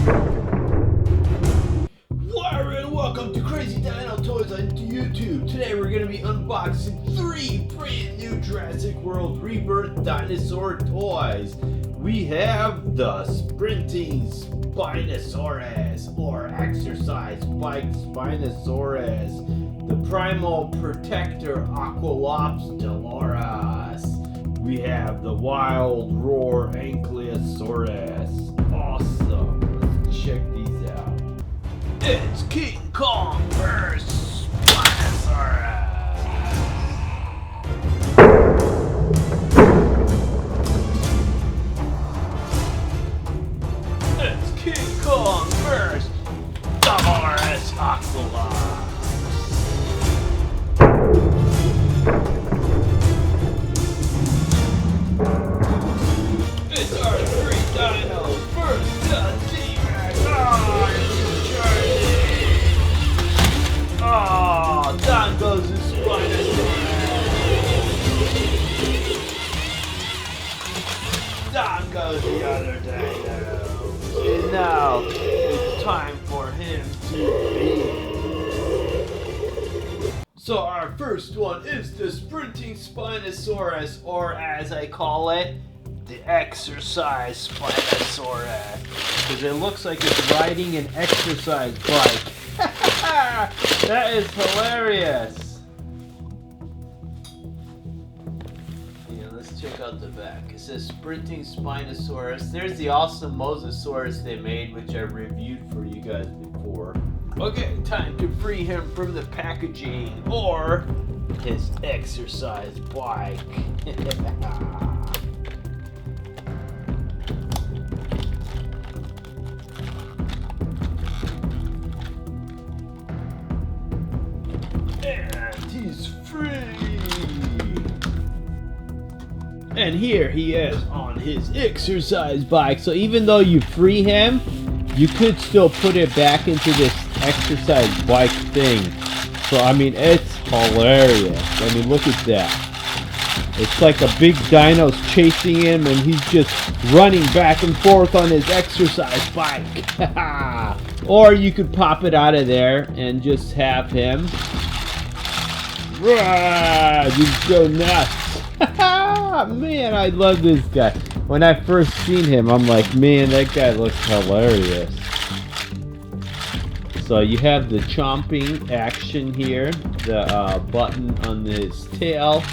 And welcome to Crazy Dino Toys on YouTube. Today we're going to be unboxing 3 brand new Jurassic World Rebirth dinosaur toys. We have the sprinting Spinosaurus or exercise bike Spinosaurus, the Primal protector Aquilops Dolores. We have the wild roar Ankylosaurus. Awesome. Let's check these out. It's King Kong vs. Spinosaurus. It's King Kong vs. Dolores Aquilops. It's our 3 dinos. First, the T-Rex. Oh, down goes the Spinosaurus. Down goes the other dino. And now it's time for him to be. So our first one is the sprinting Spinosaurus, or as I call it, the exercise Spinosaurus. Because it looks like it's riding an exercise bike. That is hilarious. Yeah, let's check out the back. It says sprinting Spinosaurus. There's the awesome Mosasaurus they made, which I reviewed for you guys before. Okay, time to free him from the packaging or his exercise bike. And he's free! And here he is on his exercise bike. So even though you free him, you could still put it back into this exercise bike thing. So I mean, it's hilarious. I mean, look at that. It's like a big dino's chasing him and he's just running back and forth on his exercise bike. Or you could pop it out of there and just have him just go nuts. Man, I love this guy. When I first seen him, I'm like, man, that guy looks hilarious. So you have the chomping action here, the button on his tail,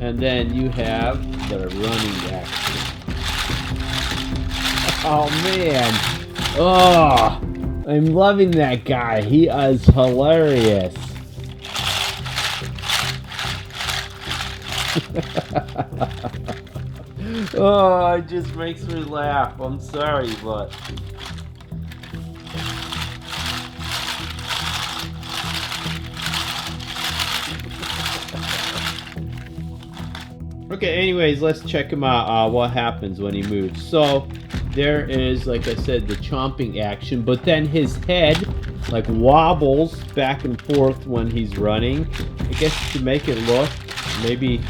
and then you have the running action. Oh man, oh, I'm loving that guy. He is hilarious. Oh, it just makes me laugh. I'm sorry, but okay, anyways, let's check him out. What happens when he moves. So there is, like I said, the chomping action, but then his head like wobbles back and forth when he's running. I guess to make it look, maybe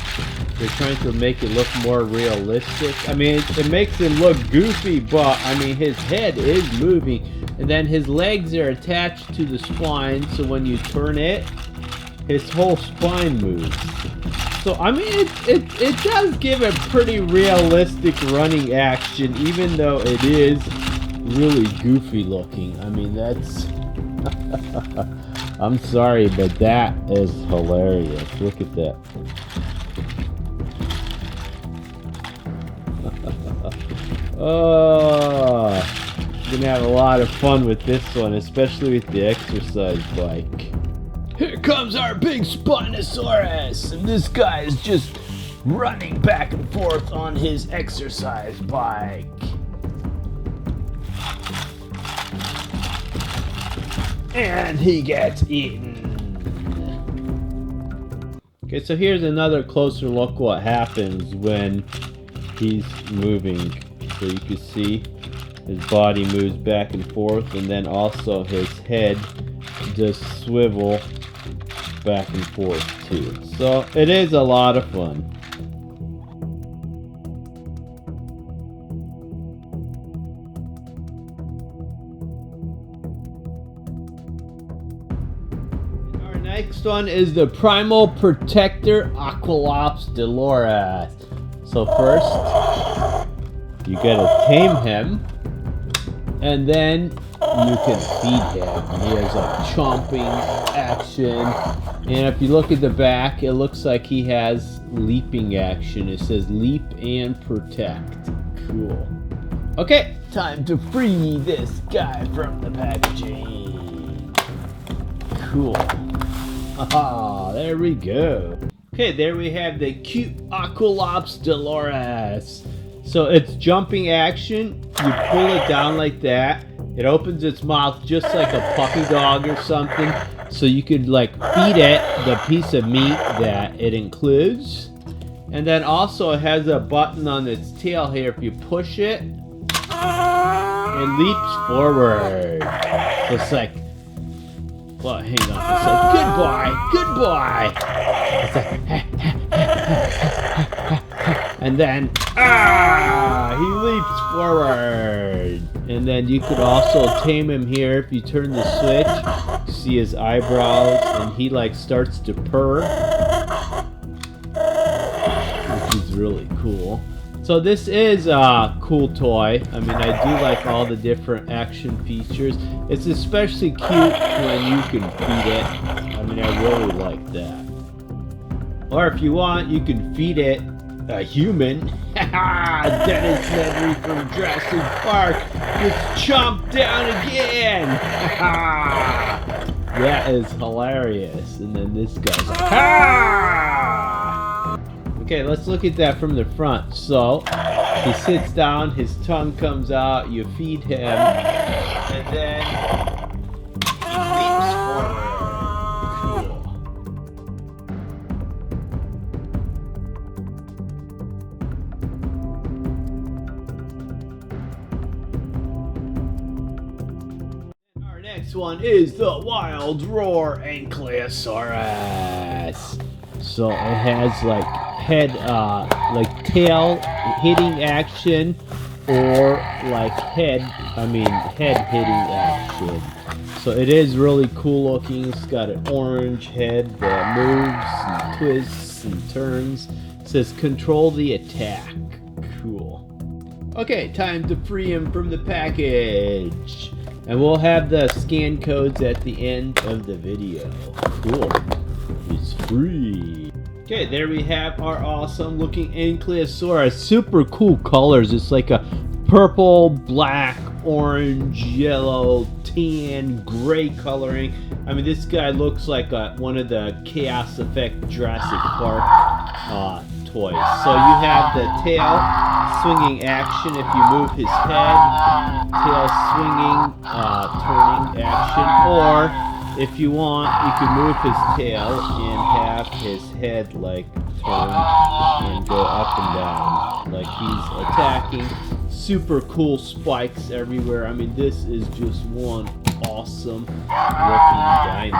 they're trying to make it look more realistic. I mean, it makes it look goofy, but I mean, his head is moving, and then his legs are attached to the spine, so when you turn it, his whole spine moves. So I mean, it does give a pretty realistic running action, even though it is really goofy looking. I mean, that's I'm sorry, but that is hilarious. Look at that. Oh, gonna have a lot of fun with this one, especially with the exercise bike. Here comes our big Spinosaurus, and this guy is just running back and forth on his exercise bike. And he gets eaten. Okay, so here's another closer look what happens when he's moving. So you can see his body moves back and forth, and then also his head just swivel back and forth too. So it is a lot of fun. Next one is the Primal Protector Aquilops Dolores. So first, you gotta tame him, and then you can feed him. He has like chomping action, and if you look at the back, it looks like he has leaping action. It says leap and protect. Cool. Okay, time to free this guy from the packaging. Cool. Ah, there we go. Okay, there we have the cute Aquilops Dolores. So it's jumping action. You pull it down like that. It opens its mouth just like a puppy dog or something. So you could like feed it the piece of meat that it includes. And then also it has a button on its tail here. If you push it, it leaps forward. So it's like, well, hang on. It's like, good boy, good boy. It's like, and then, he leaps forward. And then you could also tame him here. If you turn the switch, you see his eyebrows, and he like starts to purr, which is really cool. So this is a cool toy. I mean, I do like all the different action features. It's especially cute when you can feed it. I mean, I really like that. Or if you want, you can feed it a human. Dennis Nedry from Jurassic Park gets chomped down again. That is hilarious. And then this guy's like, ha! Okay, let's look at that from the front. So he sits down, his tongue comes out, you feed him, and then he leaps forward. Next one is the Wild Roar Ankylosaurus. So it has like head, like tail hitting action, or like head hitting action. So it is really cool looking. It's got an orange head that moves and twists and turns. It says control the attack. Cool. Okay, time to free him from the package. And we'll have the scan codes at the end of the video. Cool. It's free. Okay, there we have our awesome looking Ankylosaurus. Super cool colors. It's like a purple, black, orange, yellow, tan, gray coloring. I mean, this guy looks like one of the Chaos Effect Jurassic Park toys. So you have the tail swinging action if you move his head, tail swinging, turning action, or if you want, you can move his tail and have his head like turn and go up and down like he's attacking. Super cool spikes everywhere. I mean, this is just one awesome looking dino.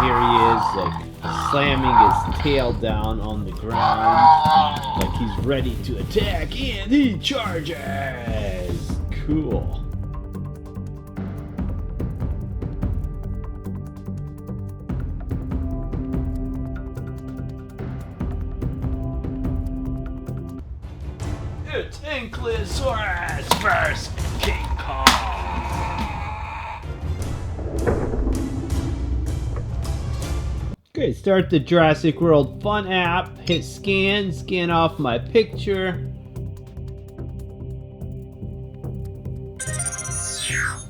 Here he is, like slamming his tail down on the ground like he's ready to attack, and he charges. Cool. It's Ankylosaurus vs. King Kong. Okay, start the Jurassic World Fun app, hit scan, scan off my picture.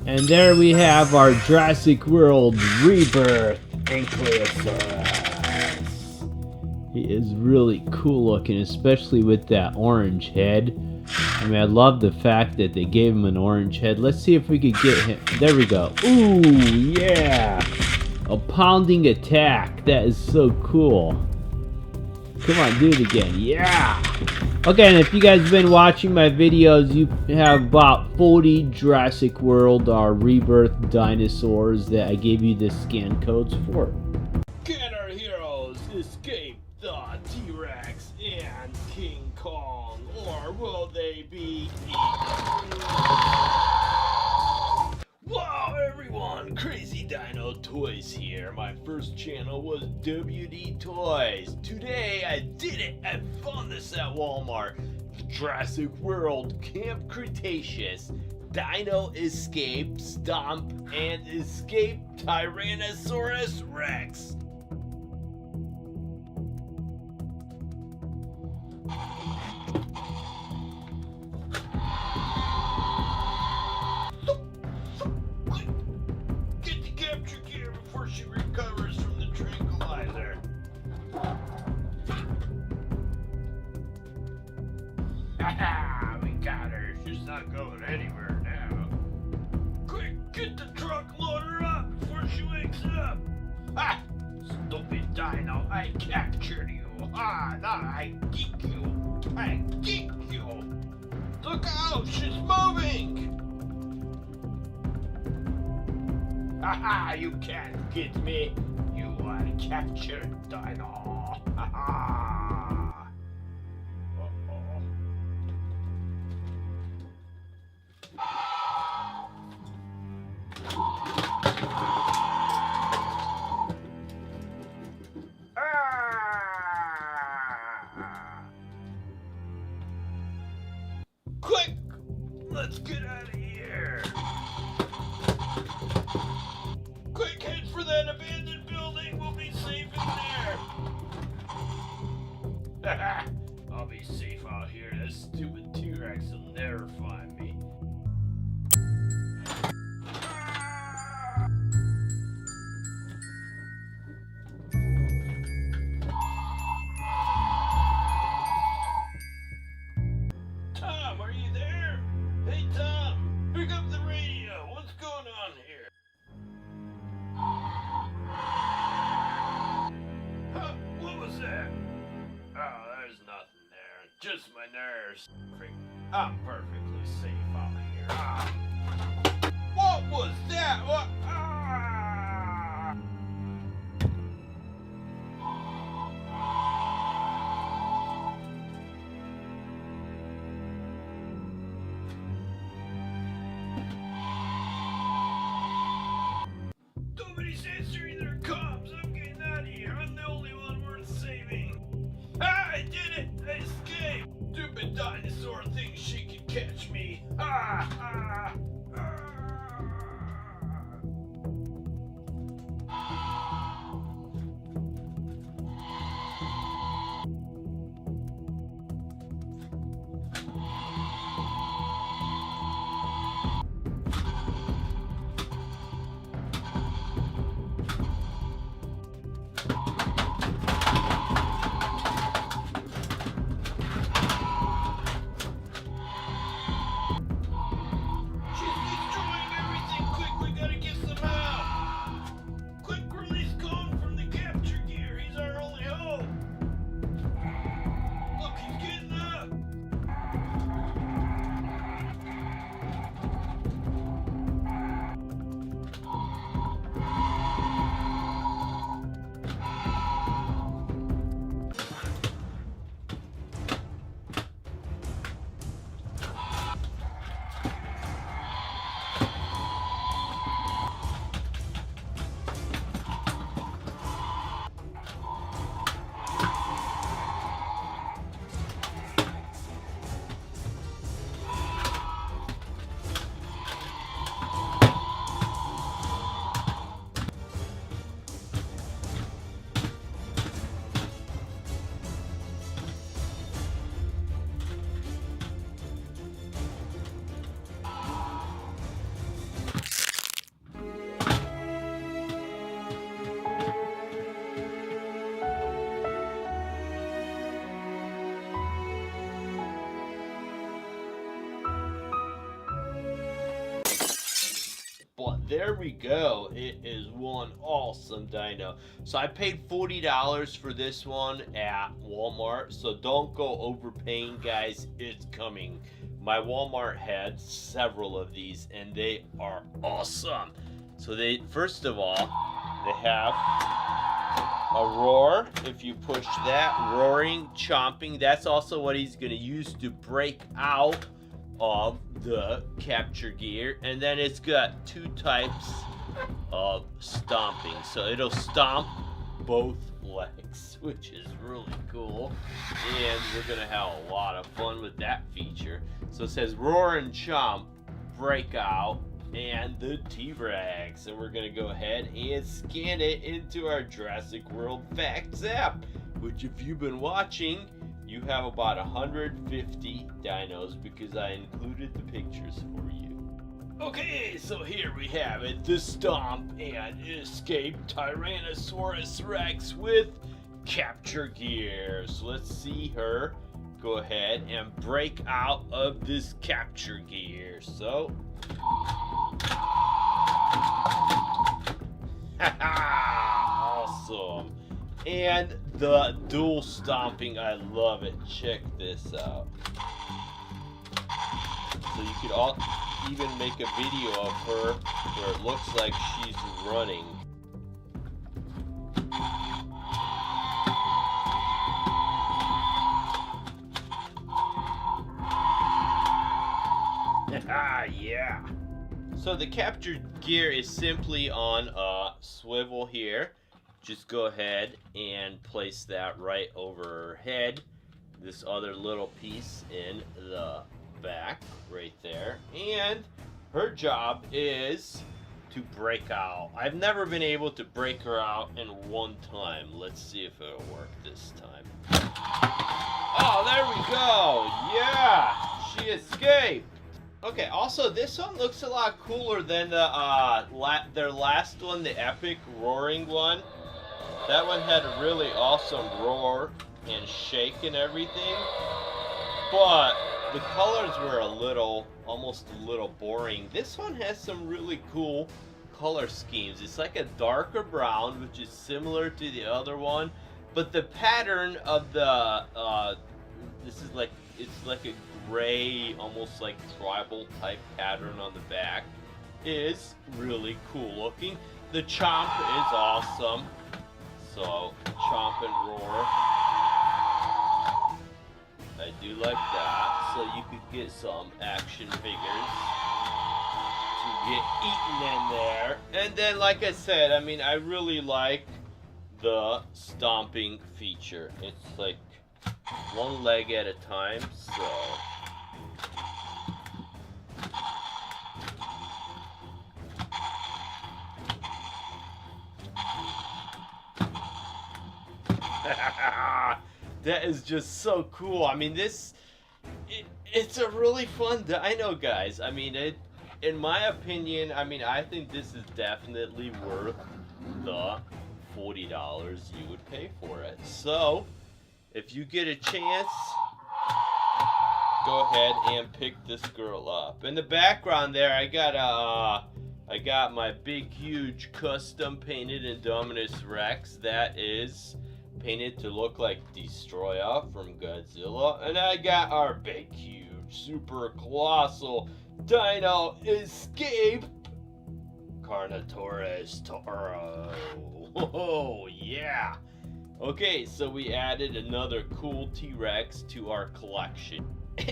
And there we have our Jurassic World Rebirth Ankylosaurus. He is really cool looking, especially with that orange head. I mean, I love the fact that they gave him an orange head. Let's see if we could get him. There we go. Ooh, yeah. A pounding attack. That is so cool. Come on, do it again. Yeah. Okay, and if you guys have been watching my videos, you have about 40 Jurassic World or Rebirth dinosaurs that I gave you the scan codes for. Can our heroes escape the T-Rex and King Kong, or will they be eaten? Wow, everyone! Crazy Dino Tour Toys here. My first channel was WD Toys. Today I did it! I found this at Walmart. Jurassic World Camp Cretaceous. Dino Escape, Stomp, and Escape Tyrannosaurus Rex. Get the capture gear before she recovers from the tranquilizer. Haha, we got her. She's not going anywhere now. Quick, get the truck loaded up before she wakes up. Ha! Stupid Dino, I captured you. Ah, now I geek you. I geek you. Look out, she's moving. Haha, you can't get me. You are captured, Dino. Haha. Uh-oh. Quick! Let's get out of here! Quick, head for that abandoned building! We'll be safe in there! I'll be safe out here. That stupid T-Rex will never find me. Tom, are you there? Hey, Tom, pick up the radio. What's going on here? Huh? What was that? Oh, there's nothing there. Just my nerves. I'm perfectly safe out here. Ah. What was that? What? Ah. Nobody's answering their comms. I'm getting out of here. I'm the only one worth saving. Ah, I did it! I escaped! Stupid dinosaur thinks she can catch me. Ah, ah, ah. But there we go. It is one awesome dino. So I paid $40 for this one at Walmart. So don't go overpaying, guys. It's coming. My Walmart had several of these and they are awesome. So they, first of all, they have a roar. If you push that, roaring, chomping, that's also what he's going to use to break out of the capture gear. And then it's got two types of stomping. So it'll stomp both legs, which is really cool. And we're gonna have a lot of fun with that feature. So it says roar and chomp, break out, and the T-Rex. And we're gonna go ahead and scan it into our Jurassic World Facts app, which if you've been watching, you have about 150 dinos because I included the pictures for you. Okay, so here we have it, the Stomp and Escape Tyrannosaurus Rex with capture gear. So let's see her go ahead and break out of this capture gear. So, awesome. And the dual stomping, I love it. Check this out. So you could even make a video of her where it looks like she's running. Yeah. So the capture gear is simply on a swivel here. Just go ahead and place that right over her head. This other little piece in the back right there. And her job is to break out. I've never been able to break her out in one time. Let's see if it'll work this time. Oh, there we go. Yeah, she escaped. Okay, also this one looks a lot cooler than the their last one, the epic roaring one. That one had a really awesome roar and shake and everything, but the colors were almost a little boring. This one has some really cool color schemes. It's like a darker brown, which is similar to the other one, but the pattern of the it's like a gray, almost like tribal type pattern on the back is really cool looking. The chomp is awesome. So chomp and roar. I do like that. So you could get some action figures to get eaten in there. And then, like I said, I mean, I really like the stomping feature. It's like one leg at a time, so. That is just so cool. I mean, it's a really fun dino, guys. I mean, in my opinion, I mean, I think this is definitely worth the $40 you would pay for it. So, if you get a chance, go ahead and pick this girl up. In the background there, I got my big, huge, custom painted Indominus Rex that is painted to look like Destroyer from Godzilla. And I got our big, huge, super colossal Dino Escape Carnotaurus Toro. Oh, yeah. Okay, so we added another cool T-Rex to our collection.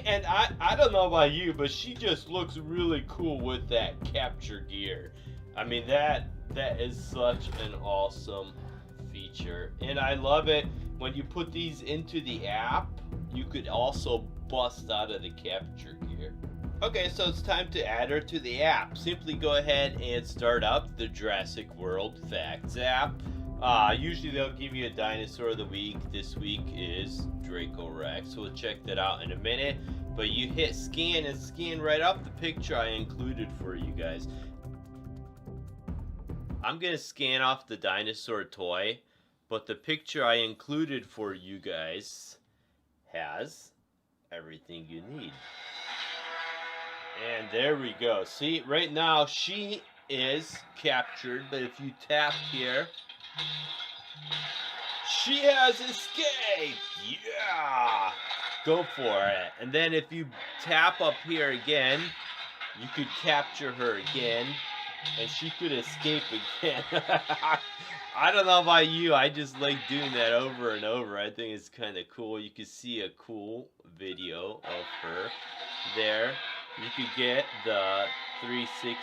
And I don't know about you, but she just looks really cool with that capture gear. I mean, that is such an awesome feature. And I love it when you put these into the app, you could also bust out of the capture gear. Okay, so it's time to add her to the app. Simply go ahead and start up the Jurassic World Facts app. Usually they'll give you a dinosaur of the week. This week is Draco Rex. We'll check that out in a minute. But you hit scan and scan right up the picture I included for you guys. I'm going to scan off the dinosaur toy, but the picture I included for you guys has everything you need. And there we go. See, right now she is captured, but if you tap here, she has escaped. Yeah, go for it. And then if you tap up here again, you could capture her again, and she could escape again. I don't know about you, I just like doing that over and over. I think it's kind of cool. You can see a cool video of her there. You could get the 360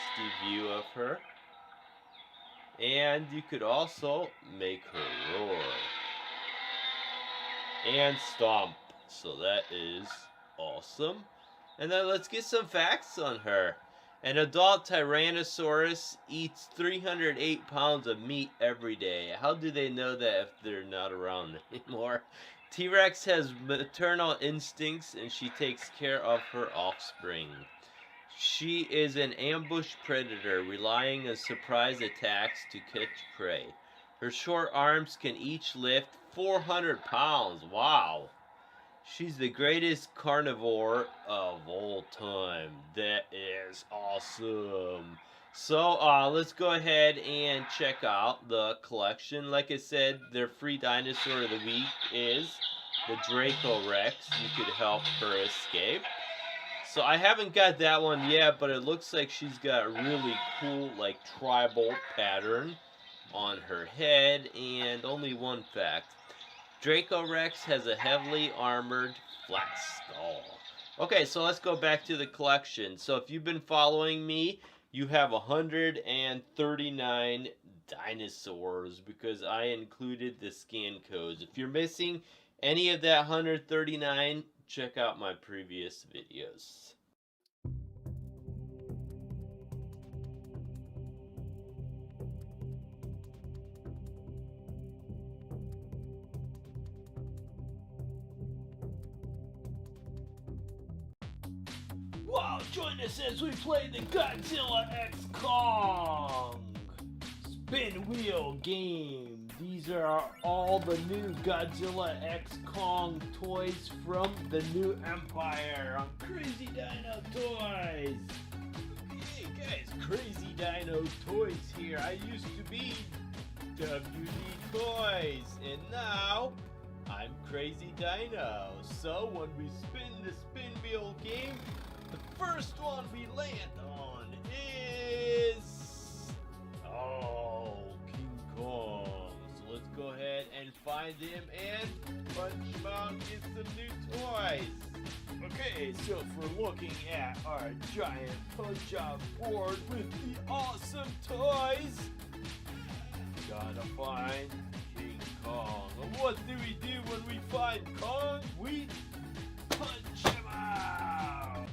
view of her. And you could also make her roar. And stomp. So that is awesome. And then let's get some facts on her. An adult Tyrannosaurus eats 308 pounds of meat every day. How do they know that if they're not around anymore? T-Rex has maternal instincts and she takes care of her offspring. She is an ambush predator, relying on surprise attacks to catch prey. Her short arms can each lift 400 pounds. Wow. She's the greatest carnivore of all time. That is awesome. So, let's go ahead and check out the collection. Like I said, their free dinosaur of the week is the Draco Rex. You could help her escape. So I haven't got that one yet, but it looks like she's got a really cool, like, tribal pattern on her head. And only one fact. Draco Rex has a heavily armored flat skull. Okay, so let's go back to the collection. So if you've been following me, you have 139 dinosaurs because I included the scan codes. If you're missing any of that 139, check out my previous videos. Wow, join us as we play the Godzilla X Kong spin wheel game. These are all the new Godzilla X Kong toys from the new Empire on Crazy Dino Toys. Hey guys, Crazy Dino Toys here. I used to be WD Toys, and now I'm Crazy Dino. So when we spin the spin wheel game, the first one we land on is King Kong. So let's go ahead and find him and punch him out and get some new toys. Okay, so if we're looking at our giant punch-out board with the awesome toys, gotta find King Kong. And what do we do when we find Kong? We punch him out.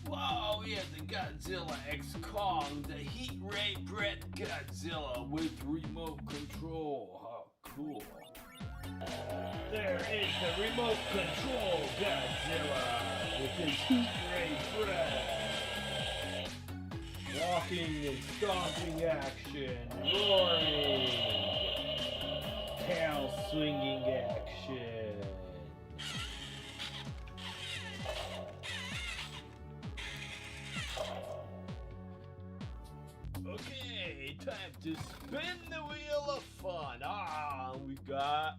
Wow, we have the Godzilla X Kong, the heat ray bred Godzilla with remote control. How cool. There is the remote control Godzilla with his heat ray bred. Walking and stomping action, roaring, tail swinging action. Okay, time to spin the wheel of fun. We got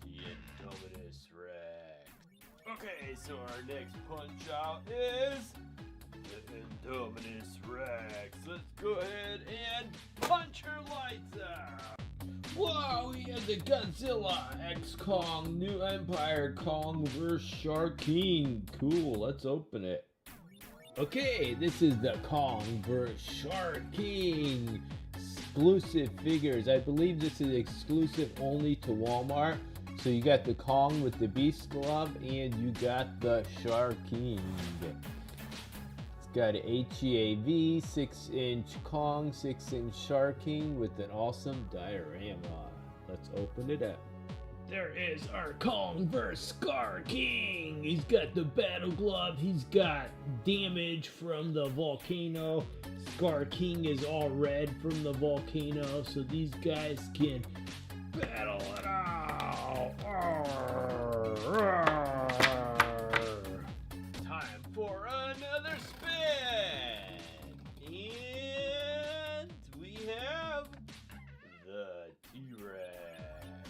the Indominus Rex. Okay, so our next punch out is the Indominus Rex. Let's go ahead and punch her lights out. Wow, we have the Godzilla X Kong, New Empire Kong vs. Shark King. Cool, let's open it. Okay, this is the Kong vs. Shark King exclusive figures. I believe this is exclusive only to Walmart. So you got the Kong with the beast glove and you got the Shark King. It's got an HEAV, 6-inch Kong, 6-inch Shark King with an awesome diorama. Let's open it up. There is our Kong vs. Scar King. He's got the battle glove. He's got damage from the volcano. Scar King is all red from the volcano, so these guys can battle it out. Time for another spin. And we have the T-Rex.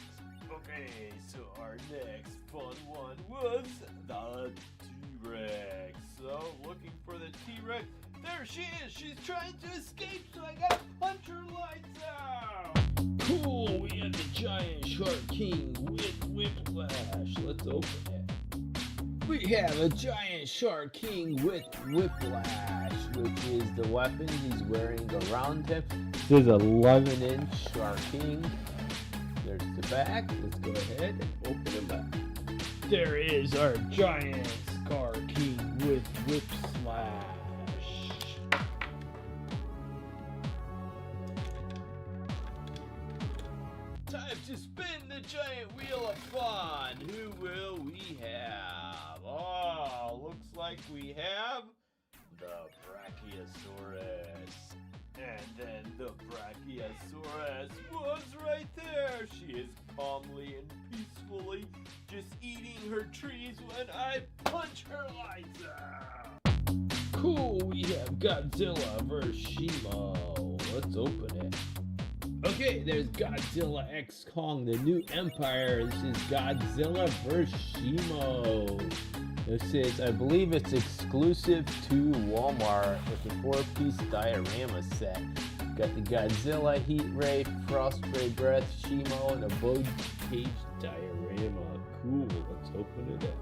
Okay, so our next fun one was the T-Rex. So, looking for the T-Rex. There she is! She's trying to escape, so I gotta punch her lights out! Cool! We have the giant Shark King with whiplash. Let's open it. We have a giant Shark King with whiplash, which is the weapon he's wearing around him. This is an 11-inch Shark King. There's the back. Let's go ahead and open him up. There is our giant Shark King with whiplash. Time to spin the giant wheel of fun. Who will we have? Oh, looks like we have the Brachiosaurus. And then the Brachiosaurus was right there. She is calmly and peacefully just eating her trees when I punch her lights out. Cool, we have Godzilla vs. Shimo. Let's open it. Okay, there's Godzilla X Kong, the new empire. This is Godzilla vs. Shimo. This is, I believe it's exclusive to Walmart with a 4-piece diorama set. Got the Godzilla Heat Ray, Frost Ray Breath, Shimo, and a bug cage diorama. Cool, let's open it up.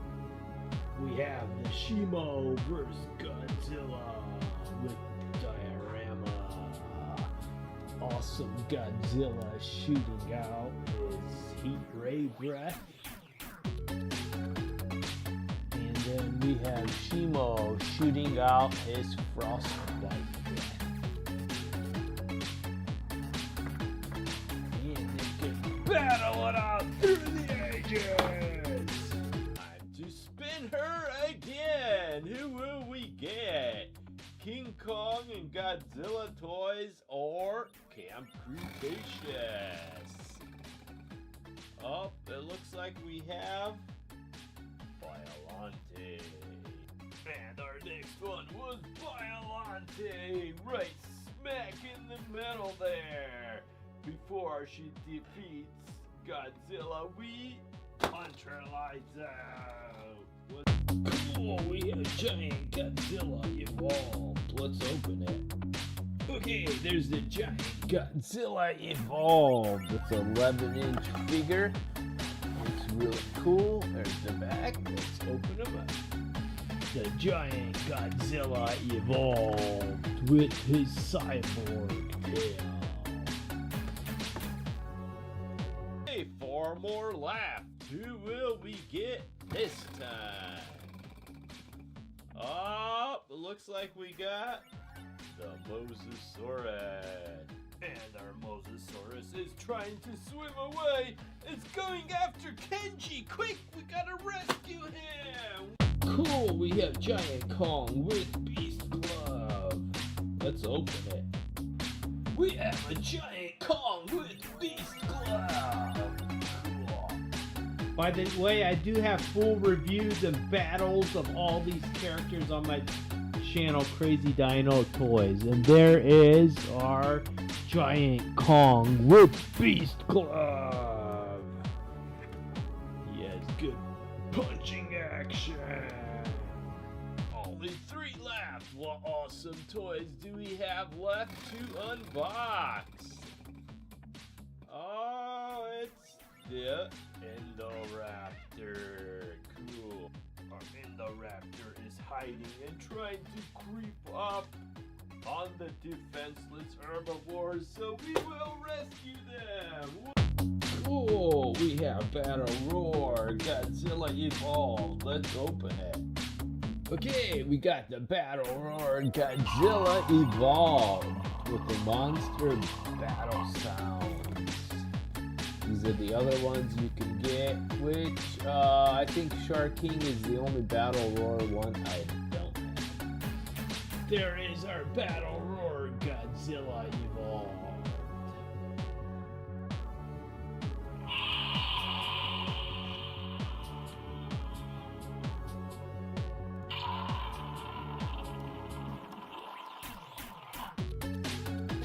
We have the Shimo vs. Godzilla with diorama. Awesome Godzilla shooting out his Heat Ray Breath. And then we have Shimo shooting out his Frostbite Breath. And they can battle it out through the ages! Time to spin her again! Who will we get? King Kong and Godzilla toys or Camp Cretaceous? Oh, it looks like we have Biolante. And our next one was Biolante, right smack in the middle there. Before she defeats Godzilla, we punch her lights out. Cool, we have giant Godzilla evolved. Let's open it. Okay, there's the giant Godzilla evolved. It's an 11-inch figure. It's really cool. There's the back. Let's open him up. The giant Godzilla evolved with his cyborg tail. Hey, 4 more left. Who will we get this time? Oh, it looks like we got the Mosasaurus. And our Mosasaurus is trying to swim away. It's going after Kenji. Quick, we gotta rescue him. Cool, we have Giant Kong with Beast Glove. Let's open it. We have a Giant Kong with Beast Glove. Cool. By the way, I do have full reviews and battles of all these characters on my channel, Crazy Dino Toys. And there is our Giant Kong with Beast Glove. He has good punching action. Only 3 left. What awesome toys do we have left to unbox? Oh, it's the Indoraptor. Cool. Our Indoraptor is hiding and trying to creep up on the defenseless herbivores, so we will rescue them. Cool, we have Battle Roar, Godzilla Evolved. Let's open it. Okay, we got the Battle Roar Godzilla Evolved with the monster battle sounds. These are the other ones you can get, which I think Shark King is the only Battle Roar one I don't have. There is our Battle Roar Godzilla Evolved.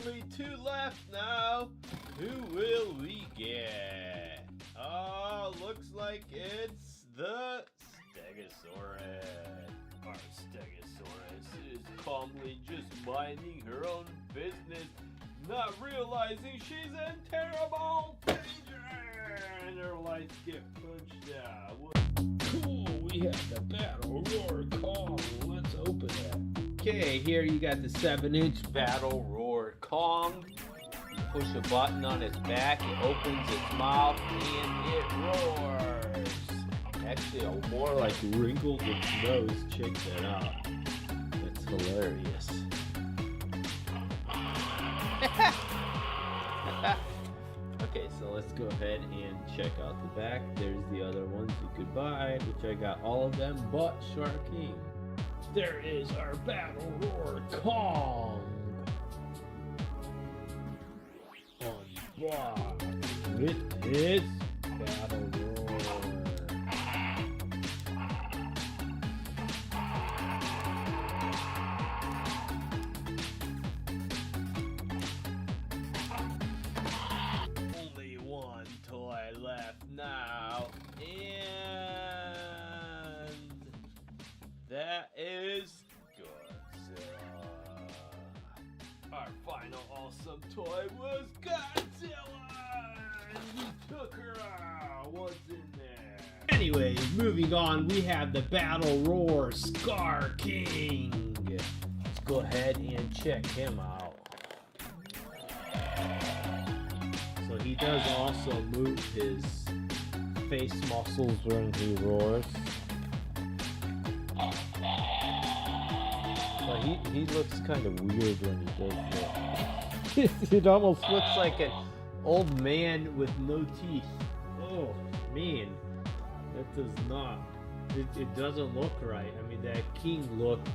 Only 2 left now. Who will we get? Oh, looks like it's the Stegosaurus. Our Stegosaurus is calmly just minding her own business, not realizing she's in terrible danger, and her lights get punched out. Cool, we we have the Battle Roar Kong. Let's open it. Okay, here you got the 7-inch Battle Roar Kong. You push a button on its back, it opens its mouth, and it roars. Actually, more like wrinkled its nose. Check that out. That's hilarious. Okay, so let's go ahead and check out the back. There's the other ones you could buy, which I got all of them but Shark King. There is our Battle Roar Kong. Unboxed with his Battle Roar. Only one toy left now, and that is Godzilla. Our final awesome toy was Godzilla, and we took her out. What's in there? Anyways, moving on, we have the Battle Roar Scar King. Let's go ahead and check him out. So he does also move his face muscles when he roars. But he looks kind of weird when he does that. It almost looks like an old man with no teeth. Oh man, that does not. It doesn't look right. I mean, that king looked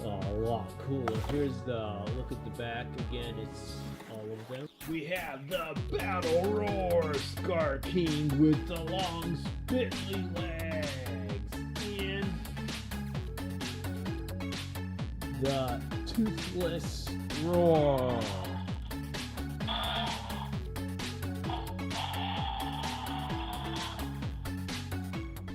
a lot cooler. Here's the look at the back again. It's all of them. We have the Battle Roar Scar King with the long spindly legs and the toothless roar.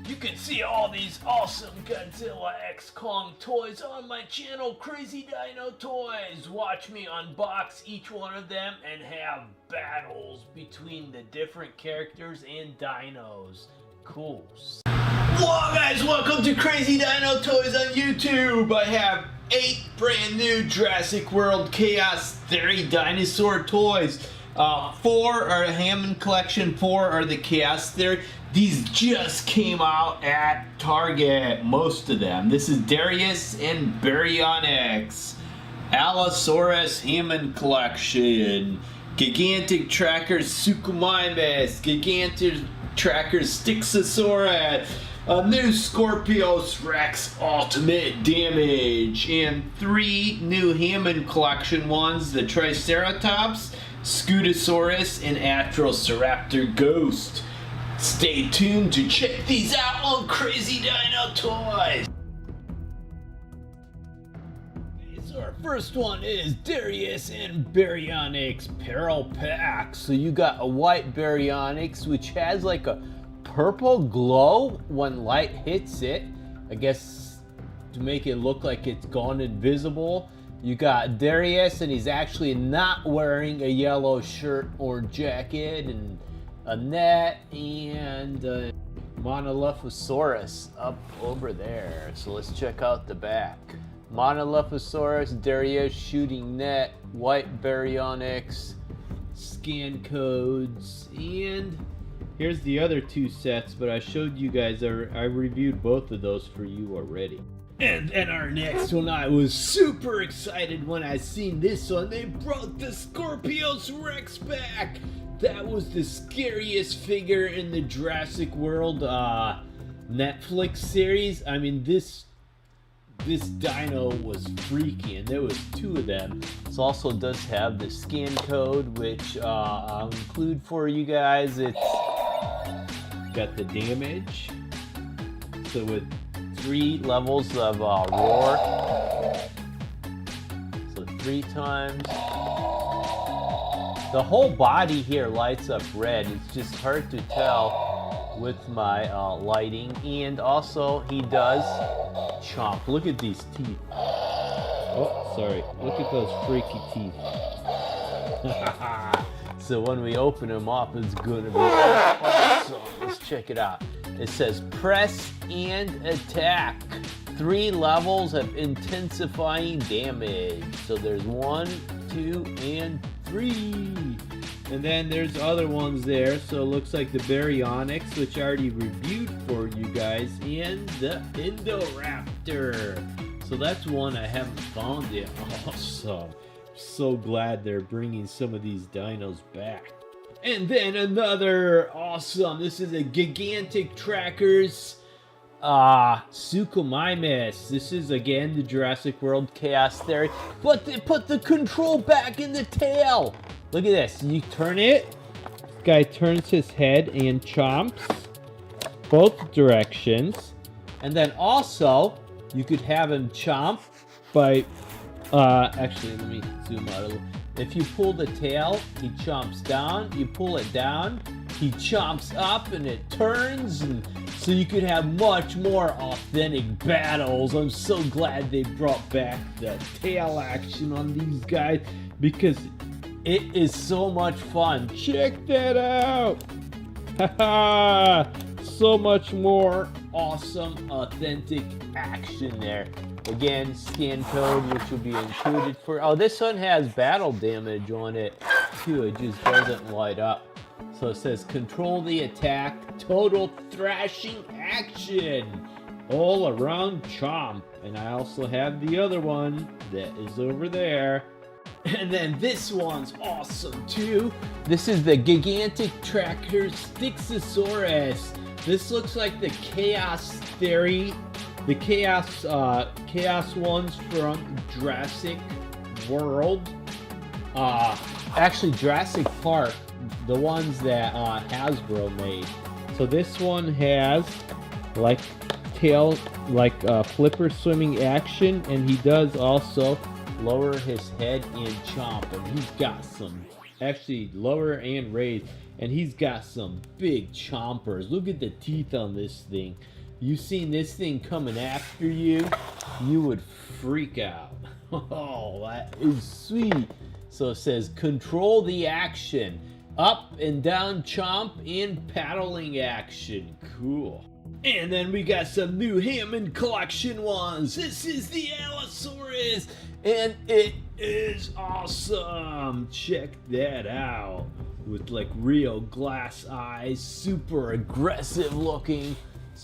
You can see all these awesome Godzilla X Kong toys on my channel, Crazy Dino Toys. Watch me unbox each one of them and have battles between the different characters and dinos. Cool. Hello guys, welcome to Crazy Dino Toys on YouTube. I have 8 brand new Jurassic World Chaos Theory Dinosaur toys. 4 are the Hammond Collection, 4 are the Chaos Theory. These just came out at Target, most of them. This is Darius and Baryonyx, Allosaurus Hammond Collection, Gigantic Trackers Suchomimus, Gigantic Trackers Styxosaurus, a new Scorpius Rex Ultimate Damage, and 3 new Hammond Collection ones, the Triceratops, Scutosaurus, and Atrociraptor Ghost. Stay tuned to check these out on Crazy Dino Toys. So our first one is Darius and Baryonyx Peril Pack. So you got a white Baryonyx which has like a purple glow when light hits it. I guess to make it look like it's gone invisible. You got Darius and he's actually not wearing a yellow shirt or jacket, and a net, and Monolithosaurus up over there. So let's check out the back. Monolithosaurus, Darius, shooting net, white Baryonyx, scan codes, and here's the other 2 sets, but I showed you guys, I reviewed both of those for you already. And then our next one, I was super excited when I seen this one. They brought the Scorpius Rex back. That was the scariest figure in the Jurassic World Netflix series. I mean, this dino was freaky, and there was 2 of them. This also does have the scan code, which I'll include for you guys. It's got the damage. So with 3 levels of roar. So 3 times. The whole body here lights up red. It's just hard to tell with my lighting. And also, he does chomp. Look at these teeth. Oh, sorry. Look at those freaky teeth. So when we open him up, it's gonna be awesome. Let's check it out. It says press and attack. 3 levels of intensifying damage. So there's 1, 2, and 3. And then there's other ones there. So it looks like the Baryonyx, which I already reviewed for you guys, and the Indoraptor. So that's one I haven't found yet. Awesome. So glad they're bringing some of these dinos back. And then another awesome. This is a gigantic trackers. Suchomimus. This is again the Jurassic World Chaos Theory, but they put the control back in the tail. Look at this. You turn it. This guy turns his head and chomps both directions, and then also you could have him chomp by. Actually, let me zoom out a little. If you pull the tail, he chomps down. You pull it down, he chomps up, and it turns. And so you could have much more authentic battles. I'm so glad they brought back the tail action on these guys because it is so much fun. Check that out. Haha! So much more awesome, authentic action there. Again, scan code, which will be included for... Oh, this one has battle damage on it, too. It just doesn't light up. So it says, control the attack, total thrashing action, all around chomp. And I also have the other one that is over there. And then this one's awesome, too. This is the gigantic tracker Styxosaurus. This looks like the Chaos Theory. The Chaos ones from Jurassic World. Actually, Jurassic Park, the ones that Hasbro made. So this one has like tail, like flipper swimming action, and he does also lower his head and chomp, and he's got some, actually lower and raise, and he's got some big chompers. Look at the teeth on this thing. You seen this thing coming after you, you would freak out. Oh, that is sweet. So it says, control the action. Up and down chomp and paddling action. Cool. And then we got some new Hammond Collection ones. This is the Allosaurus, and it is awesome. Check that out. With like real glass eyes, super aggressive looking.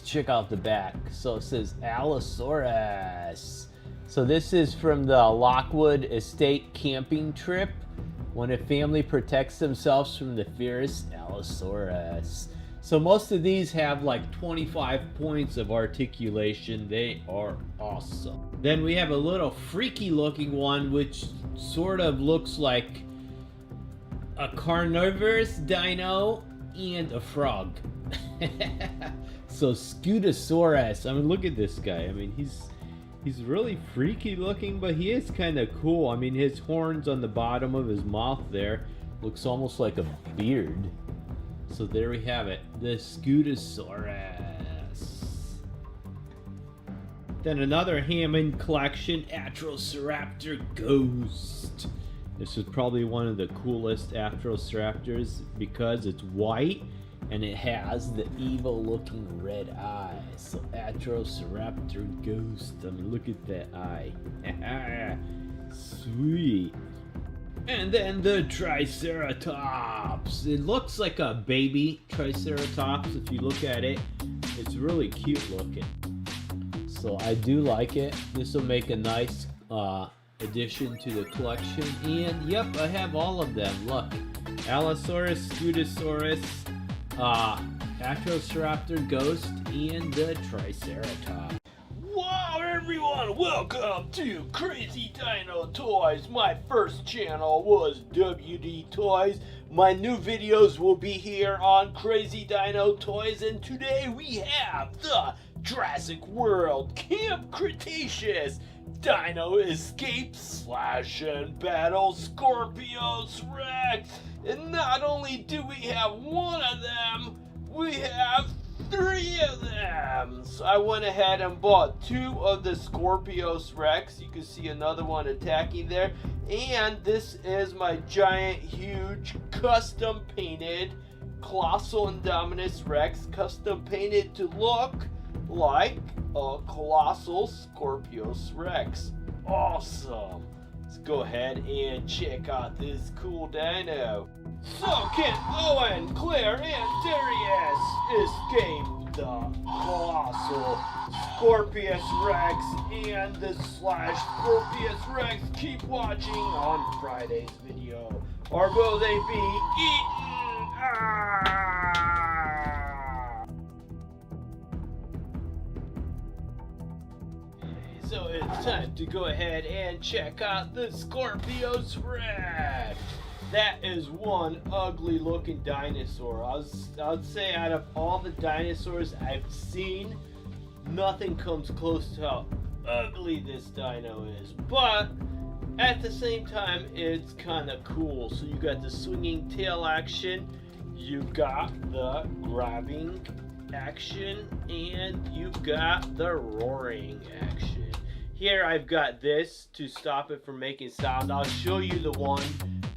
Check out the back. So it says Allosaurus. So this is from the Lockwood Estate camping trip, when a family protects themselves from the fierce Allosaurus. So most of these have like 25 points of articulation. They are awesome. Then we have a little freaky looking one, which sort of looks like a carnivorous dino and a frog. So Scutosaurus. I mean, look at this guy. I mean, he's really freaky looking, but he is kind of cool. I mean, his horns on the bottom of his mouth there looks almost like a beard. So there we have it, the Scutosaurus. Then another Hammond Collection Atrociraptor Ghost. This is probably one of the coolest Atrociraptors because it's white and it has the evil looking red eyes. So Atrociraptor Ghost. I mean, look at that eye. Sweet. And then the Triceratops. It looks like a baby Triceratops if you look at it. It's really cute looking. So I do like it. This will make a nice addition to the collection. And yep, I have all of them. Look. Allosaurus, Scutosaurus, Atrociraptor Ghost, and the Triceratops. Wow, everyone, welcome to Crazy Dino Toys. My first channel was WD Toys. My new videos will be here on Crazy Dino Toys, and today we have the Jurassic World Camp Cretaceous Dino Escape Slash and Battle Scorpius Rex. And not only do we have one of them, we have 3 of them. So I went ahead and bought 2 of the Scorpius Rex. You can see another one attacking there. And this is my giant, huge, custom painted Colossal Indominus Rex. Custom painted to look like a colossal Scorpius Rex. Awesome. Let's go ahead and check out this cool dino. So can Owen, Claire, and Darius escape the colossal Scorpius Rex and the Scorpius Rex? Keep watching on Friday's video. Or will they be eaten? So it's time to go ahead and check out the Scorpius Rex. That is one ugly looking dinosaur. I would say out of all the dinosaurs I've seen, nothing comes close to how ugly this dino is. But at the same time, it's kind of cool. So you got the swinging tail action, you got the grabbing action, and you've got the roaring action. Here I've got this to stop it from making sound. I'll show you the one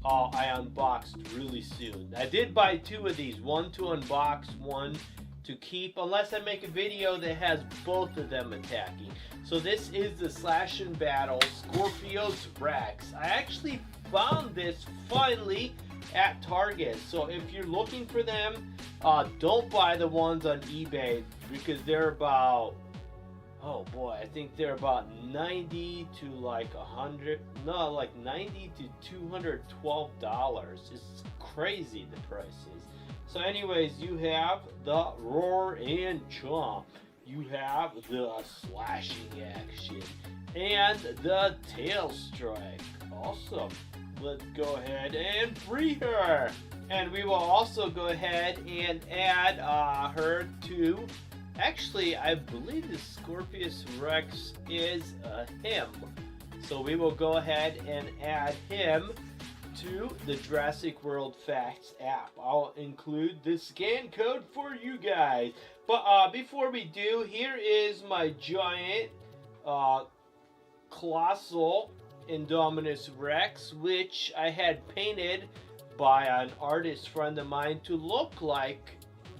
I unboxed really soon. I did buy two of these, one to unbox, one to keep, unless I make a video that has both of them attacking. So this is the Slash and Battle Scorpius Rex. I actually found this finally at Target. So if you're looking for them, don't buy the ones on eBay because they're about, oh boy, I think they're about 90 to like 100, no, like 90 to $212. It's crazy the prices. So anyways, you have the roar and chomp. You have the slashing action and the tail strike. Awesome. Let's go ahead and free her. And we will also go ahead and add her to, actually, I believe the Scorpius Rex is him. So we will go ahead and add him to the Jurassic World Facts app. I'll include the scan code for you guys. But before we do, here is my giant colossal Indominus Rex, which I had painted by an artist friend of mine to look like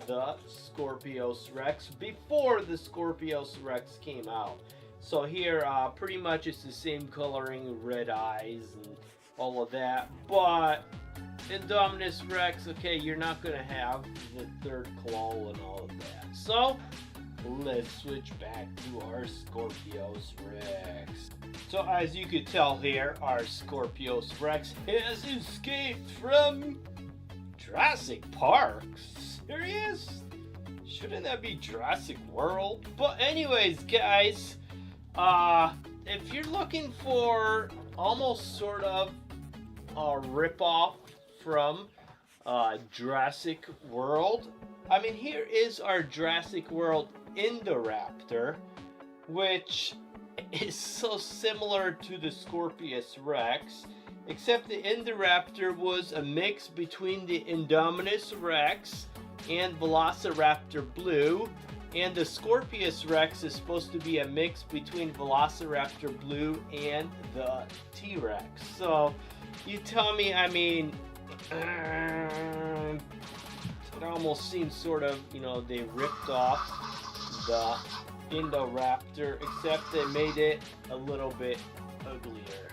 the Scorpius Rex before the Scorpius Rex came out. So here pretty much it's the same coloring, red eyes and all of that, but Indominus Rex, okay, you're not gonna have the third claw and all of that. So let's switch back to our Scorpius Rex. So as you could tell here, our Scorpius Rex has escaped from Jurassic Park. Serious? Shouldn't that be Jurassic World? But anyways, guys, if you're looking for almost sort of a ripoff from Jurassic World, I mean, here is our Jurassic World Indoraptor, which is so similar to the Scorpius Rex, except the Indoraptor was a mix between the Indominus Rex and Velociraptor Blue, and the Scorpius Rex is supposed to be a mix between Velociraptor Blue and the T-Rex. So you tell me, I mean, it almost seems sort of, you know, they ripped off the Indoraptor, except they made it a little bit uglier.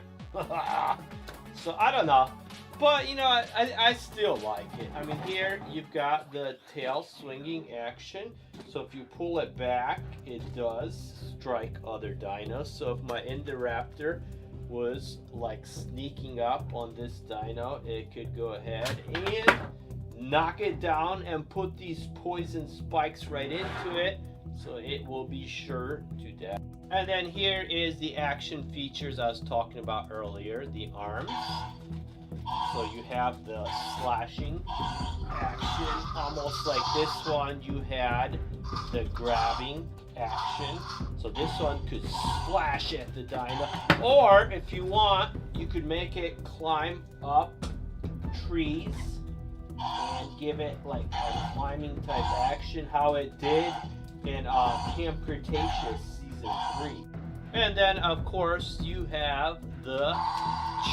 So I don't know, but you know, I still like it. I mean, here you've got the tail swinging action, so if you pull it back, it does strike other dinos. So if my Indoraptor was like sneaking up on this dino, it could go ahead and knock it down and put these poison spikes right into it, so it will be sure to die. And then here is the action features I was talking about earlier, the arms. So you have the slashing action, almost like this one you had the grabbing action. So this one could slash at the dino, or if you want, you could make it climb up trees and give it like a climbing type action, how it did in Camp Cretaceous Season 3. And then of course you have the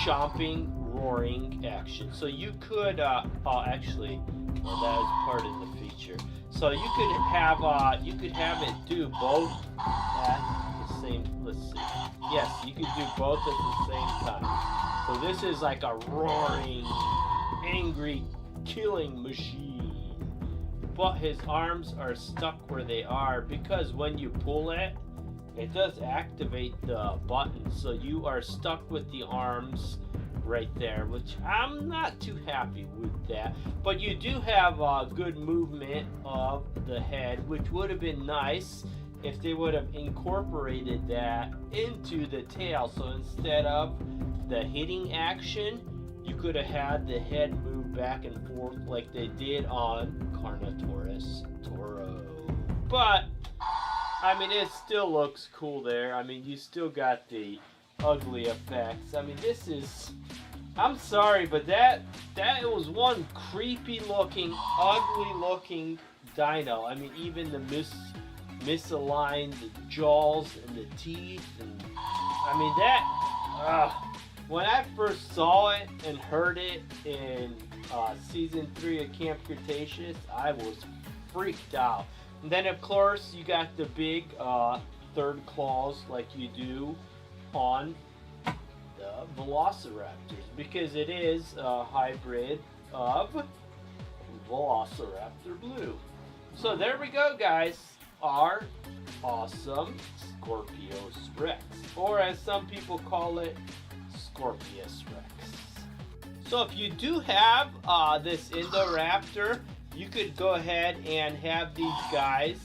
chomping roaring action. So you could, actually, well, that is part of the feature. So you could have it do both at the same. Let's see. Yes, you could do both at the same time. So this is like a roaring, angry, killing machine. But his arms are stuck where they are because when you pull it, it does activate the button. So you are stuck with the arms right there, which I'm not too happy with that. But you do have good movement of the head, which would have been nice if they would have incorporated that into the tail. So instead of the hitting action, you could have had the head move back and forth like they did on Carnotaurus Toro. But I mean, it still looks cool there. I mean, you still got the ugly effects. I mean, this is, I'm sorry, but that was one creepy looking, ugly looking dino. I mean, even the misaligned jaws and the teeth, and I mean that, when I first saw it and heard it in season 3 of Camp Cretaceous, I was freaked out. And then of course you got the big third claws like you do on the Velociraptors, because it is a hybrid of Velociraptor Blue. So there we go, guys. Our awesome Scorpius Rex, or as some people call it, Scorpius Rex. So if you do have this Indoraptor, you could go ahead and have these guys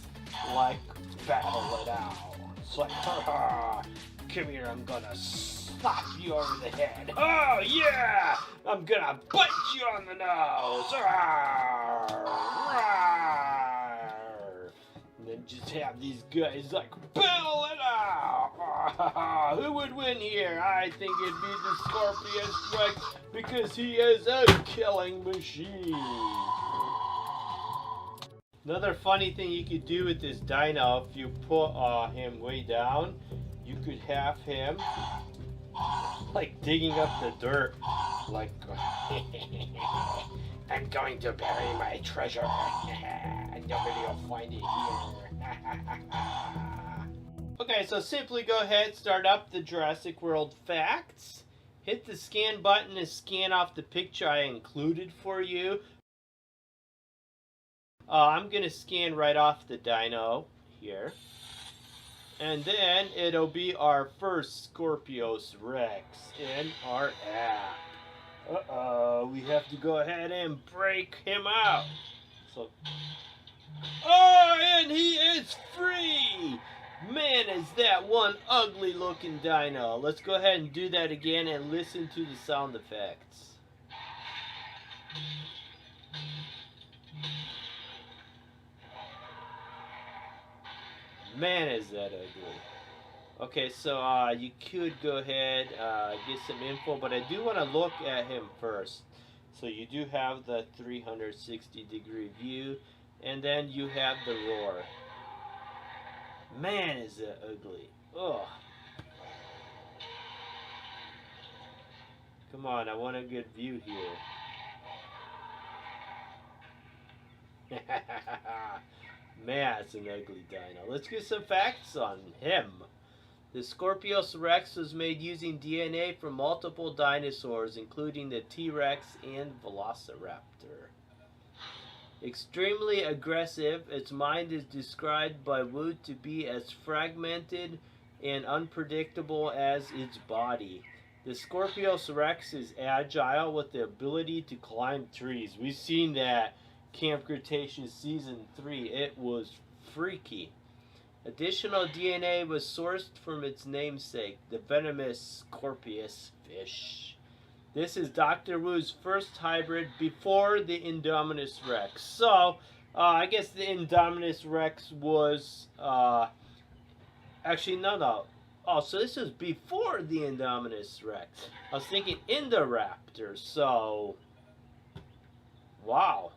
like battle it out. It's like, come here, I'm gonna slap you over the head. Oh yeah, I'm gonna bite you on the nose. And then just have these guys like battle it out. Who would win here? I think it'd be the Scorpius Rex because he is a killing machine. Another funny thing you could do with this dino, if you put him way down, you could have him like digging up the dirt, like I'm going to bury my treasure. Nobody will find it here. Okay, so simply go ahead, start up the Jurassic World facts. Hit the scan button to scan off the picture I included for you. I'm going to scan right off the dino here. And then it'll be our first Scorpius Rex in our app. Uh-oh, we have to go ahead and break him out. So, oh, and he is free! Man, is that one ugly looking dino. Let's go ahead and do that again and listen to the sound effects. Man, is that ugly. Okay, so you could go ahead, get some info, but I do want to look at him first. So you do have the 360-degree view, and then you have the roar. Man, is that ugly. Ugh. Come on, I want a good view here. Man, it's an ugly dino. Let's get some facts on him. The Scorpius Rex was made using DNA from multiple dinosaurs, including the T-Rex and Velociraptor. Extremely aggressive, its mind is described by Wood to be as fragmented and unpredictable as its body. The Scorpius Rex is agile with the ability to climb trees. We've seen that Camp Cretaceous Season 3. It was freaky. Additional DNA was sourced from its namesake, the venomous Scorpius fish. This is Dr. Wu's first hybrid before the Indominus Rex. So, I guess the Indominus Rex was, actually, no. Oh, so this is before the Indominus Rex. I was thinking Indoraptor, so, wow.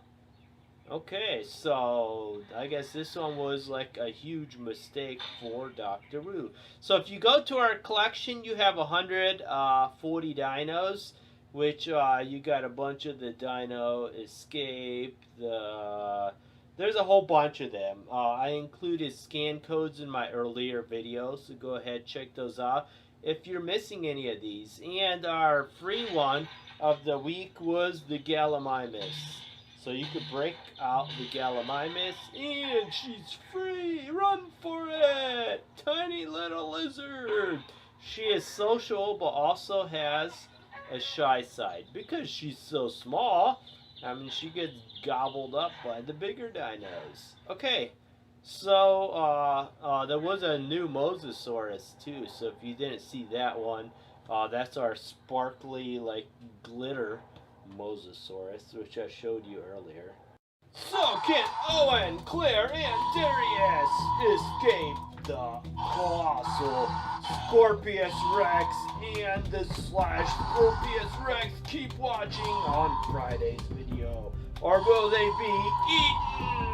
Okay, so I guess this one was like a huge mistake for Dr. Wu. So if you go to our collection, you have 140 dinos. which you got a bunch of the Dino Escape. There's a whole bunch of them. I included scan codes in my earlier videos, so go ahead, check those out if you're missing any of these. And our free one of the week was the Gallimimus. So you could break out the Gallimimus, and she's free. Run for it! Tiny little lizard. She is social, but also has a shy side because she's so small. I mean, she gets gobbled up by the bigger dinos. Okay, so there was a new Mosasaurus too. So if you didn't see that one, that's our sparkly, like, glitter Mosasaurus, which I showed you earlier. So can Owen, Claire, and Darius escape the colossal Scorpius Rex and the Scorpius Rex? Keep watching on Friday's video. Or will they be eaten?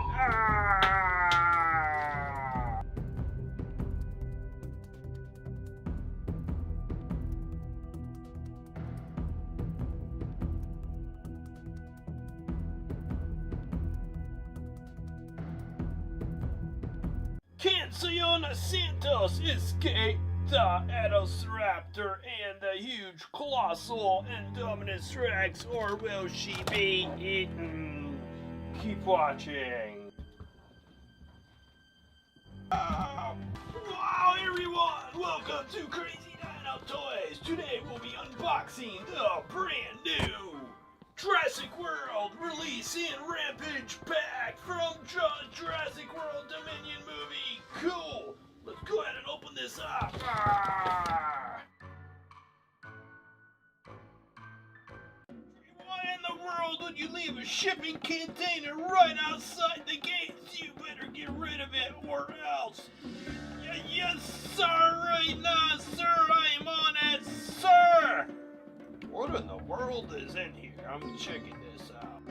Can Siona Santos escape the Ankylosaurus and the huge colossal Indominus Rex, or will she be eaten? Keep watching. Wow everyone, welcome to Crazy Dino Toys. Today we'll be unboxing the brand new Jurassic World release and Rampage pack from Jurassic World Dominion movie. Cool. Let's go ahead and open this up. Why in the world would you leave a shipping container right outside the gates? You better get rid of it or else. Yes, sir. Right now, sir. I am on it, sir. What in the world is in here? I'm checking this out.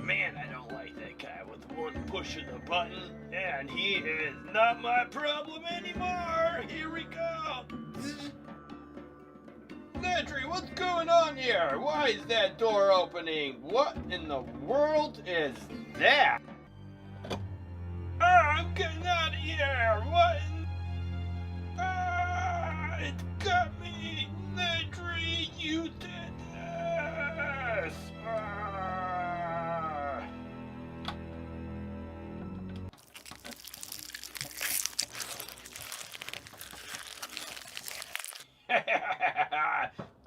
Man, I don't like that guy with one push of the button. And he is not my problem anymore. Here we go. Landry, what's going on here? Why is that door opening? What in the world is that? I'm getting out of here. What in... it got me. Landry, you did this.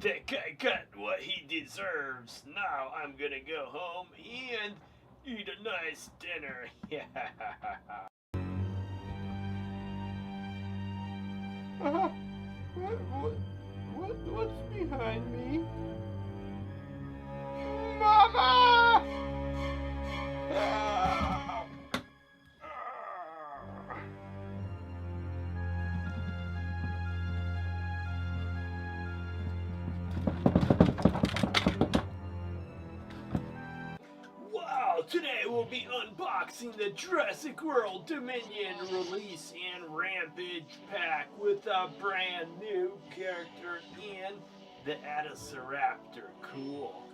That guy got what he deserves. Now I'm gonna go home and eat a nice dinner. What's behind me? Mama! Wow, today we'll be unboxing the Jurassic World Dominion release and Rampage pack with a brand new character and the Ankylosaurus. Cool.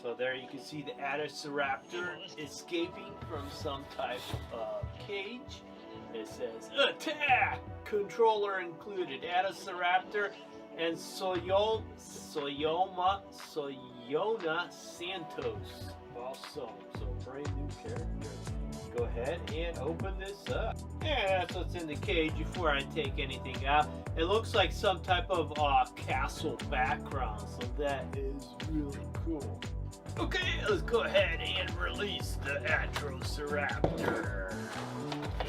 So there you can see the Ankylosaurus escaping from some type of cage. It says attack! Controller included. Ankylosaurus and Siona Santos. Awesome. So brand new character. Go ahead and open this up. And that's what's in the cage before I take anything out. It looks like some type of castle background, so that is really cool. Okay, let's go ahead and release the Ankylosaurus.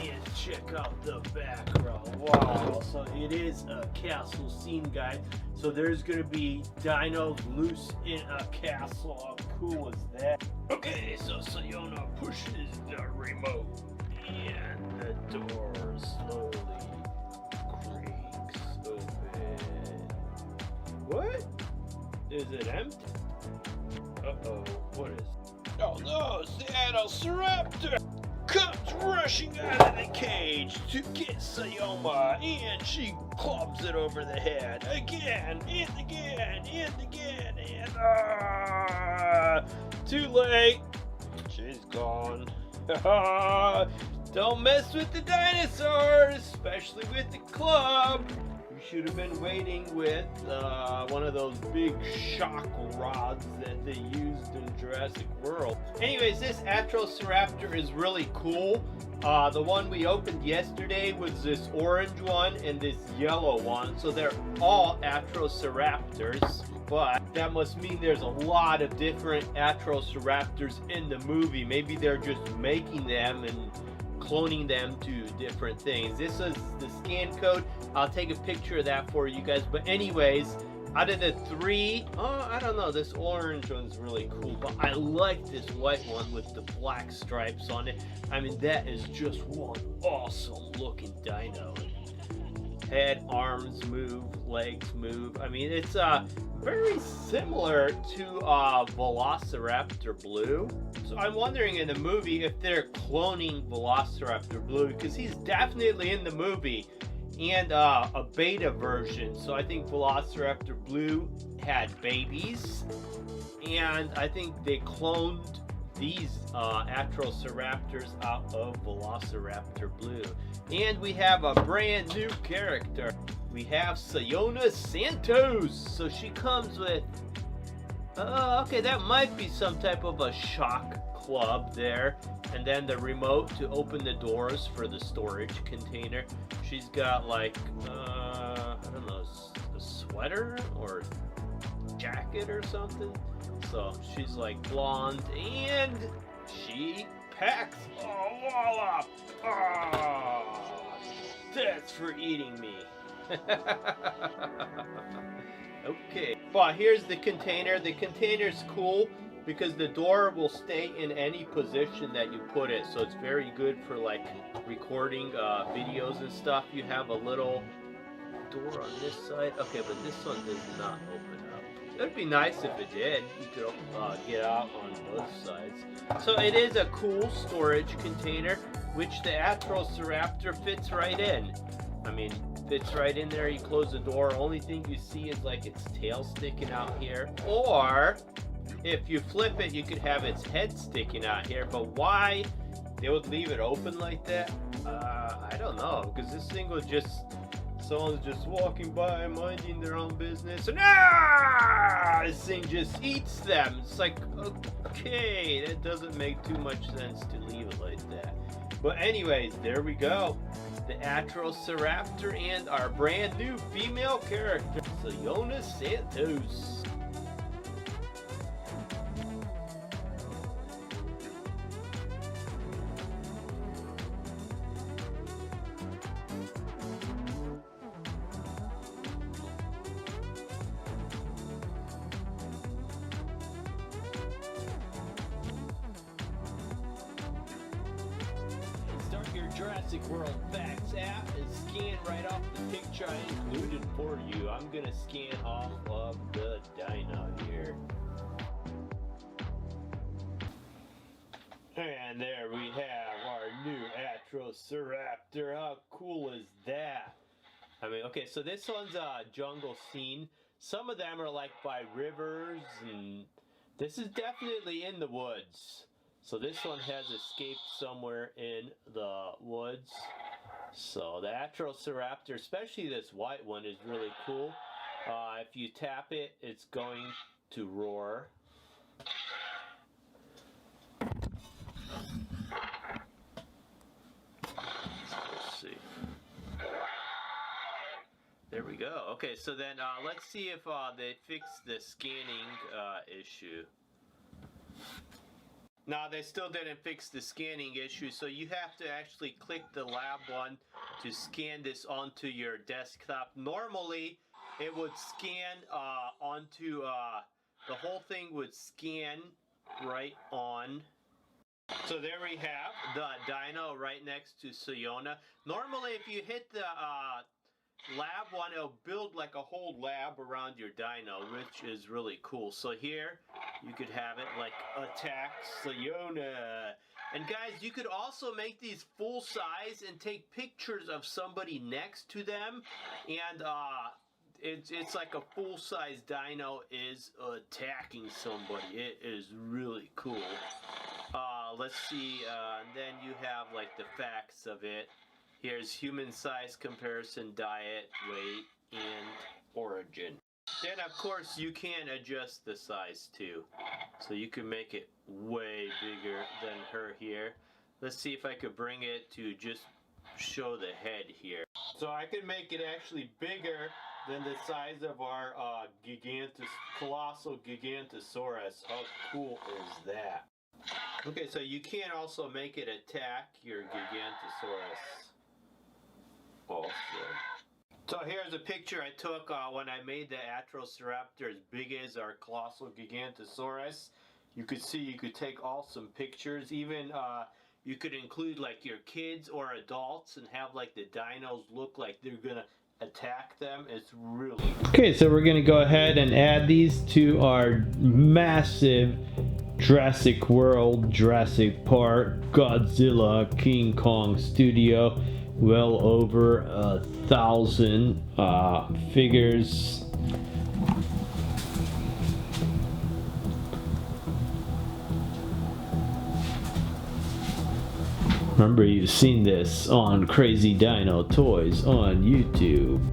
And check out the background. Wow, so it is a castle scene, guys. So there's gonna be dinos loose in a castle. How cool is that? Okay, so Siona pushes the remote and the door slowly creaks open. What? Is it empty? Uh-oh, what is it? Oh no, it's the Ankylosaurus! comes rushing out of the cage to get Sayoma, and she clubs it over the head again and again and again, and too late. She's gone. Don't mess with the dinosaurs, especially with the club. You should have been waiting with one of those big shock rods that they used in Jurassic World. Anyways, this Ankylosaurus is really cool. The one we opened yesterday was this orange one and this yellow one. So they're all Ankylosaurus, but that must mean there's a lot of different Ankylosaurus in the movie. Maybe they're just making them and cloning them to different things. This is the scan code. I'll take a picture of that for you guys. But anyways, out of the three, I don't know, this orange one's really cool, but I like this white one with the black stripes on it. I mean, that is just one awesome looking dino. Head, arms move, legs move. I mean, it's very similar to Velociraptor Blue. So I'm wondering in the movie if they're cloning Velociraptor Blue, because he's definitely in the movie, and a beta version. So I think Velociraptor Blue had babies, and I think they cloned these Ankylosaurus out of Velociraptor Blue. And we have a brand new character. We have Sayona Santos. So she comes with, okay, that might be some type of a shock club there. And then the remote to open the doors for the storage container. She's got like, I don't know, a sweater or jacket or something. So she's like blonde, and she packs a wallop. Oh, that's for eating me. Okay, but here's the container. The container's cool because the door will stay in any position that you put it. So it's very good for like recording videos and stuff. You have a little door on this side. Okay, but this one does not open up. It'd be nice if it did. You could get out on both sides. So it is a cool storage container, which the Ankylosaurus fits right in. I mean, fits right in there. You close the door. Only thing you see is like its tail sticking out here. Or if you flip it, you could have its head sticking out here. But why they would leave it open like that? I don't know. Because this thing will just... Someone's just walking by, minding their own business, and this thing just eats them. It's like, okay, that doesn't make too much sense to leave it like that. But anyways, there we go. The Ankylosaurus and our brand new female character, Sayona Santos. Your Jurassic World Facts app and scan right off the picture I included for you. I'm gonna scan off of the dino here. And there we have our new Ankylosaurus. How cool is that? I mean, okay, so this one's a jungle scene. Some of them are like by rivers, and this is definitely in the woods. So this one has escaped somewhere in the woods. So the Ankylosaurus, especially this white one, is really cool. If you tap it, it's going to roar. Let's see. There we go. Okay, so then let's see if they fix the scanning issue. No, they still didn't fix the scanning issue, so you have to actually click the lab one to scan this onto your desktop. Normally, it would scan onto, the whole thing would scan right on. So there we have the dino right next to Sayona. Normally, if you hit the lab one, it'll build like a whole lab around your dino, which is really cool. So here you could have it like attack Sayona, And guys, you could also make these full size and take pictures of somebody next to them, and it's like a full size dino is attacking somebody. It is really cool. Let's see, and then you have like the facts of it. Here's human size comparison, diet, weight, and origin. Then of course you can adjust the size too. So you can make it way bigger than her here. Let's see if I could bring it to just show the head here. So I could make it actually bigger than the size of our colossal Gigantosaurus. How cool is that? Okay, so you can also make it attack your Gigantosaurus also. So here's a picture I took when I made the Atrociraptor as big as our colossal Gigantosaurus. You could see you could take awesome pictures. Even you could include like your kids or adults and have like the dinos look like they're gonna attack them. It's really cool. Okay, so we're gonna go ahead and add these to our massive Jurassic World, Jurassic Park, Godzilla, King Kong studio. Well over 1,000 figures. Remember, you've seen this on Crazy Dino Toys on YouTube.